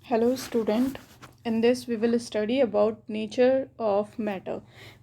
Hello student, in this we will study about nature of matter.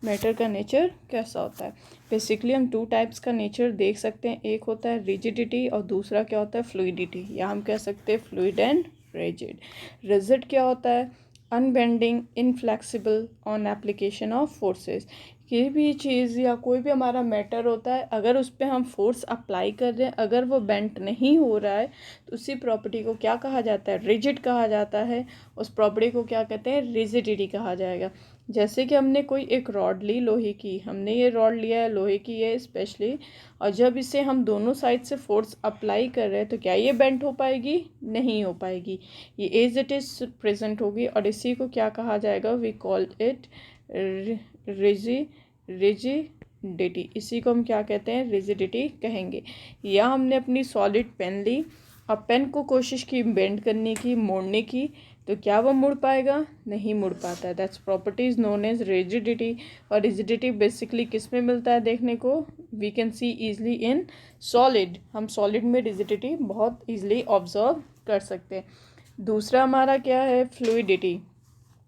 Matter का nature कैसा होता है. Basically हम टू टाइप्स का नेचर देख सकते हैं. एक होता है रिजिडिटी और दूसरा क्या होता है फ्लूइडिटी, या हम कह सकते हैं फ्लूइड एंड रिजिड. रिजिड क्या होता है? Unbending, inflexible on application of forces. कोई भी चीज़ या कोई भी हमारा मैटर होता है, अगर उस पर हम फोर्स अप्लाई कर रहे हैं, अगर वो बेंट नहीं हो रहा है तो उसी प्रॉपर्टी को क्या कहा जाता है? रिजिड कहा जाता है. उस प्रॉपर्टी को क्या कहते हैं? रिजिडिटी कहा जाएगा. जैसे कि हमने कोई एक रॉड ली लोहे की, हमने ये रॉड लिया है लोहे की है स्पेशली, और जब इसे हम दोनों साइड से फोर्स अप्लाई कर रहे हैं तो क्या ये बेंट हो पाएगी? नहीं हो पाएगी. ये एज इट इज़ प्रेजेंट होगी और इसी को क्या कहा जाएगा? We call it rigidity. इसी को हम क्या कहते हैं? रिजिडिटी कहेंगे. या हमने अपनी सॉलिड पेन ली और पेन को कोशिश की बेंड करने की, मोड़ने की, तो क्या वो मुड़ पाएगा? नहीं मुड़ पाता है. That's property is known as rigidity. और रिजिडिटी बेसिकली किस में मिलता है देखने को? We can see easily in solid. हम सॉलिड में रिजिडिटी बहुत ईजली ऑब्जर्व कर सकते हैं. दूसरा हमारा क्या है? फ्लूइडिटी.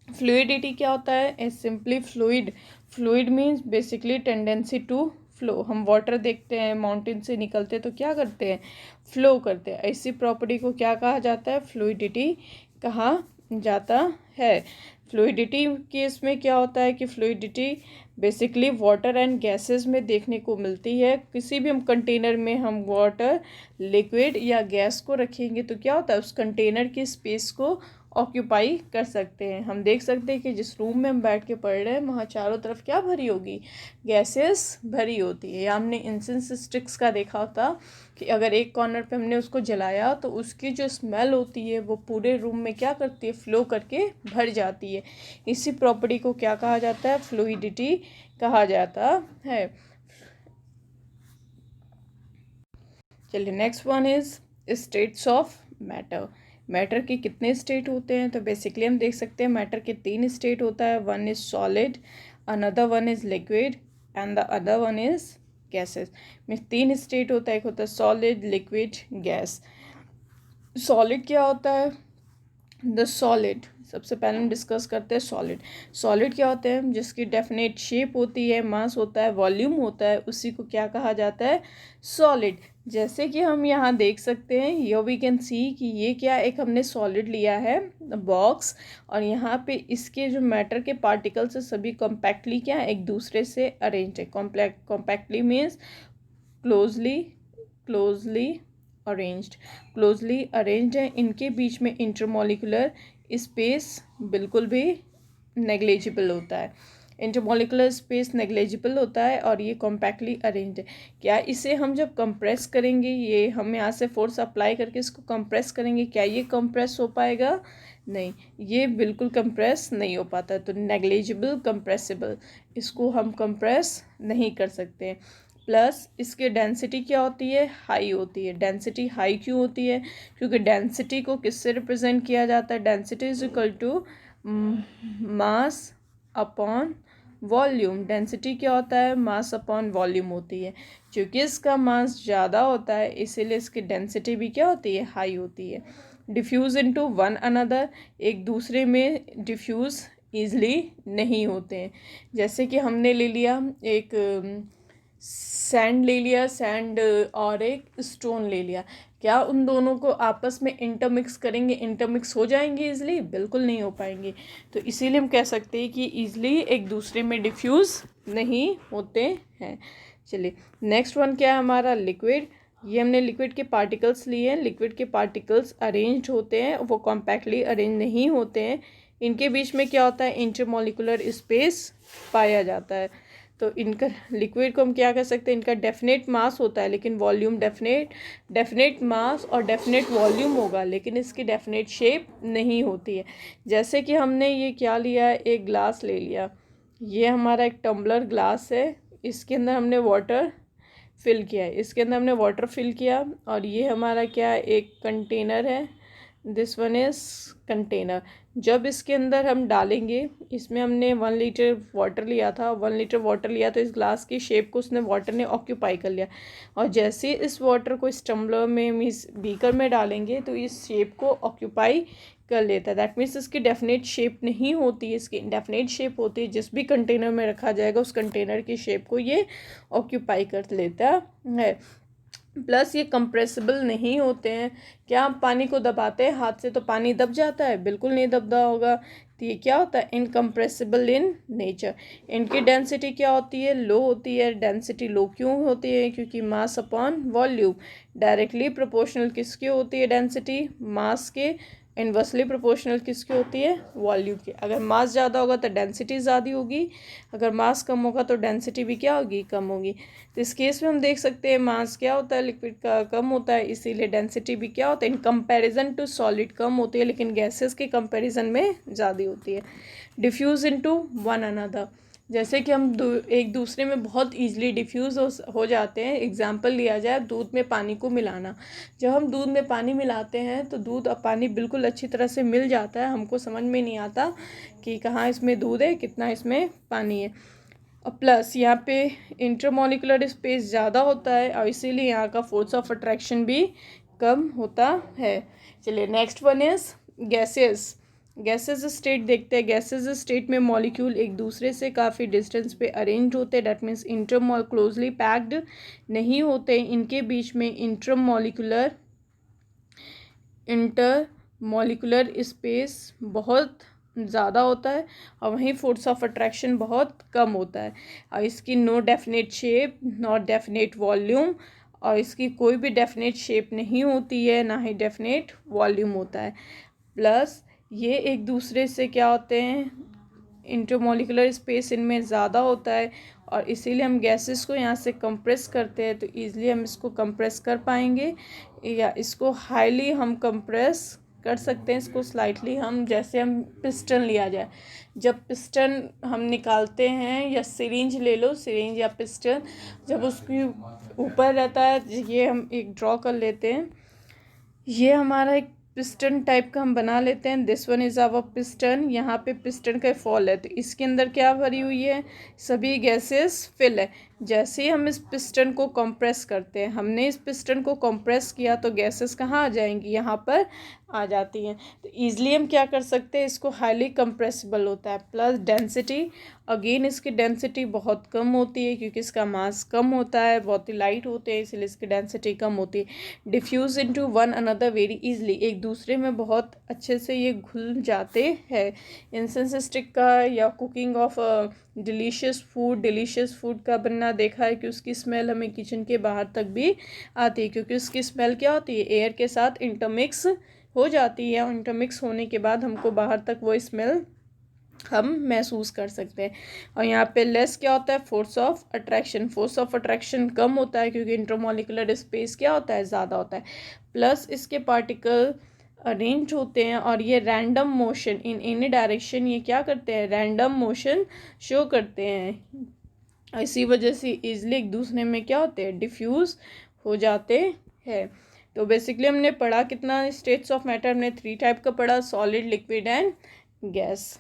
फ्लूइडिटी क्या होता है? A simply fluid. Fluid means basically tendency to flow. हम वाटर देखते हैं माउंटेन से निकलते तो क्या करते हैं? फ्लो करते हैं. ऐसी प्रॉपर्टी को क्या कहा जाता है? फ्लूइडिटी कहा जाता है. फ्लूइडिटी केस में क्या होता है कि fluidity basically water and gases में देखने को मिलती है. किसी भी हम कंटेनर में हम वाटर, लिक्विड या गैस को रखेंगे तो क्या होता है? उस कंटेनर की स्पेस को ऑक्यूपाई कर सकते हैं. हम देख सकते हैं कि जिस रूम में हम बैठ के पढ़ रहे हैं वहाँ चारों तरफ क्या भरी होगी? गैसेस भरी होती है. या हमने इंसेंस स्टिक्स का देखा होता कि अगर एक कॉर्नर पे हमने उसको जलाया तो उसकी जो स्मेल होती है वो पूरे रूम में क्या करती है? फ्लो करके भर जाती है. इसी प्रॉपर्टी को क्या कहा जाता है? फ्लूइडिटी कहा जाता है. चलिए next one is states of matter. Matter के कितने स्टेट होते हैं? तो बेसिकली हम देख सकते हैं मैटर के 3 स्टेट होता है. One is solid, another one is liquid and the other one is gases. में 3 स्टेट होता है. एक होता है सॉलिड, लिक्विड, गैस. सॉलिड क्या होता है? The solid. सबसे पहले हम डिस्कस करते हैं सॉलिड. सॉलिड क्या होते हैं? जिसकी डेफिनेट शेप होती है, मास होता है, वॉल्यूम होता है, उसी को क्या कहा जाता है? सॉलिड. जैसे कि हम यहाँ देख सकते हैं, यो वी कैन सी कि ये क्या, एक हमने सॉलिड लिया है बॉक्स, और यहाँ पे इसके जो मैटर के पार्टिकल्स है सभी कॉम्पैक्टली क्या है? एक दूसरे से अरेंज है. कॉम्पैक्टली मीन्स क्लोजली अरेंज्ड है. इनके बीच में इंटरमॉलिक्यूलर स्पेस बिल्कुल भी नेग्लिजिबल होता है. इंटरमॉलिक्यूलर स्पेस नेग्लिजिबल होता है और ये कॉम्पैक्टली अरेंज्ड है. क्या इसे हम जब कंप्रेस करेंगे, ये हम यहाँ से फोर्स अप्लाई करके इसको कंप्रेस करेंगे, क्या ये कंप्रेस हो पाएगा? नहीं, ये बिल्कुल कंप्रेस नहीं हो पाता. तो नेग्लिजिबल कंप्रेसिबल, इसको हम कंप्रेस नहीं कर सकते हैं. प्लस इसके डेंसिटी क्या होती है? हाई होती है. डेंसिटी हाई क्यों होती है? क्योंकि डेंसिटी को किससे रिप्रेजेंट किया जाता है? Density is equal to mass upon volume. Density क्या होता है? मास अपॉन वॉल्यूम होती है. क्योंकि इसका मास ज़्यादा होता है इसीलिए इसकी डेंसिटी भी क्या होती है? हाई होती है. डिफ्यूज़ इनटू वन अनदर, एक दूसरे में डिफ्यूज़ ईजली नहीं होते हैं. जैसे कि हमने ले लिया एक सैंड ले लिया, सैंड और एक स्टोन ले लिया, क्या उन दोनों को आपस में इंटरमिक्स करेंगे? इंटरमिक्स हो जाएंगे ईजिली? बिल्कुल नहीं हो पाएंगे. तो इसीलिए हम कह सकते हैं कि ईजिली एक दूसरे में डिफ्यूज़ नहीं होते हैं. चलिए नेक्स्ट वन क्या है हमारा? लिक्विड. ये हमने लिक्विड के पार्टिकल्स लिए हैं. लिक्विड के पार्टिकल्स अरेंज्ड होते हैं, वो कॉम्पैक्टली अरेंज नहीं होते हैं. इनके बीच में क्या होता है? इंटरमॉलिक्यूलर स्पेस पाया जाता है. तो इनका लिक्विड को हम क्या कह सकते हैं? इनका डेफिनेट मास होता है लेकिन वॉल्यूम डेफिनेट मास और डेफिनेट वॉल्यूम होगा लेकिन इसकी डेफिनेट शेप नहीं होती है. जैसे कि हमने ये क्या लिया है? एक ग्लास ले लिया. ये हमारा एक टम्बलर ग्लास है. इसके अंदर हमने वाटर फिल किया है. और ये हमारा क्या? एक कंटेनर है दिस वन इज़ कंटेनर। जब इसके अंदर हम डालेंगे, इसमें हमने 1 लीटर वाटर लिया था, 1 लीटर वाटर लिया तो इस ग्लास की शेप को उसने वाटर ने ऑक्यूपाई कर लिया, और जैसे इस वाटर को इस टम्बलर में मीन्स बीकर में डालेंगे तो इस शेप को ऑक्यूपाई कर लेता है। दैट मीन्स इसकी डेफिनेट शेप नहीं होती है, इसकी इंडेफिनेट शेप होती है। जिस भी कंटेनर में रखा जाएगा उस कंटेनर की शेप को ये ऑक्यूपाई कर लेता है। प्लस ये कंप्रेसिबल नहीं होते हैं। क्या हम पानी को दबाते हैं हाथ से तो पानी दब जाता है? बिल्कुल नहीं दबता होगा। तो ये क्या होता है? Incompressible in nature. इनकी डेंसिटी क्या होती है? लो होती है। डेंसिटी लो क्यों होती है? क्योंकि मास अपॉन वॉल्यूम डायरेक्टली प्रोपोर्शनल किसकी होती है? डेंसिटी मास के इन्वर्सली प्रोपोर्शनल किसकी होती है? वॉल्यूम की। अगर मास ज़्यादा होगा तो डेंसिटी ज़्यादा होगी, अगर मास कम होगा तो डेंसिटी भी क्या होगी? कम होगी। तो इस केस में हम देख सकते हैं मास क्या होता है लिक्विड का? कम होता है, इसीलिए डेंसिटी भी क्या होता है? इन कंपैरिजन टू सॉलिड कम होती है, लेकिन गैसेस के कंपैरिजन में ज़्यादा होती है। डिफ्यूज़ इनटू वन अनदर, जैसे कि हम एक दूसरे में बहुत ईजिली डिफ्यूज़ हो जाते हैं। एग्जाम्पल लिया जाए दूध में पानी को मिलाना। जब हम दूध में पानी मिलाते हैं तो दूध और पानी बिल्कुल अच्छी तरह से मिल जाता है, हमको समझ में नहीं आता कि कहाँ इसमें दूध है कितना इसमें पानी है। और प्लस यहाँ पे इंटरमोलिकुलर स्पेस ज़्यादा होता है और इसीलिए यहाँ का फोर्स ऑफ अट्रैक्शन भी कम होता है। चलिए next one is gases. Gases state देखते हैं। गैसेस स्टेट में मॉलिक्यूल एक दूसरे से काफ़ी डिस्टेंस पे अरेंज होते हैं, डैट मीन्स क्लोजली पैक्ड नहीं होते। इनके बीच में इंटरमॉलिकुलर स्पेस बहुत ज़्यादा होता है और वहीं फोर्स ऑफ अट्रैक्शन बहुत कम होता है। और इसकी no definite shape, not definite volume, और इसकी कोई भी डेफिनेट शेप नहीं होती है, ना ही डेफिनेट वॉल्यूम होता है। प्लस ये एक दूसरे से क्या होते हैं? इंटरमोलिकुलर स्पेस इनमें ज़्यादा होता है और इसीलिए हम गैसेस को यहाँ से कंप्रेस करते हैं तो ईज़िली हम इसको कंप्रेस कर पाएंगे, या इसको हाईली हम कंप्रेस कर सकते हैं। इसको स्लाइटली हम, जैसे हम पिस्टन लिया जाए, जब पिस्टन हम निकालते हैं, या सिरिंज ले लो, सिरिंज या पिस्टन, जब उसके ऊपर रहता है, ये हम एक ड्रॉ कर लेते हैं, ये हमारा एक पिस्टन टाइप का हम बना लेते हैं। This one is our piston. यहाँ पे पिस्टन का फॉल है तो इसके अंदर क्या भरी हुई है? सभी गैसेस फिल है। जैसे ही हम इस पिस्टन को कंप्रेस करते हैं, हमने इस पिस्टन को कंप्रेस किया तो गैसेस कहाँ आ जाएंगी? यहाँ पर आ जाती हैं। तो ईज़िली हम क्या कर सकते हैं? इसको हाईली कंप्रेसिबल होता है। प्लस डेंसिटी, अगेन इसकी डेंसिटी बहुत कम होती है क्योंकि इसका मास कम होता है, बहुत ही लाइट होते हैं, इसलिए इसकी डेंसिटी कम होती है। Diffuse into one another very easily, एक दूसरे में बहुत अच्छे से ये घुल जाते हैं। इंसेंस स्टिक का या कुकिंग ऑफ डिलीशियस फूड का बनना देखा है कि उसकी स्मेल हमें किचन के बाहर तक भी आती है, क्योंकि उसकी स्मेल क्या होती है? एयर के साथ इंटरमिक्स हो जाती है, और इंटरमिक्स होने के बाद हमको बाहर तक वो स्मेल हम महसूस कर सकते हैं। और यहाँ पे लेस क्या होता है? Force of attraction. Force of attraction कम होता है क्योंकि इंटरमोलिकुलर स्पेस क्या होता है? ज़्यादा होता है। प्लस इसके पार्टिकल अरेंज होते हैं और ये random motion in any direction, ये क्या करते हैं? रैंडम मोशन शो करते हैं। इसी वजह से ईजिली एक दूसरे में क्या होते हैं? डिफ्यूज़ हो जाते हैं। तो बेसिकली हमने पढ़ा कितना? स्टेट्स ऑफ मैटर हमने 3 टाइप का पढ़ा, सॉलिड, लिक्विड एंड गैस।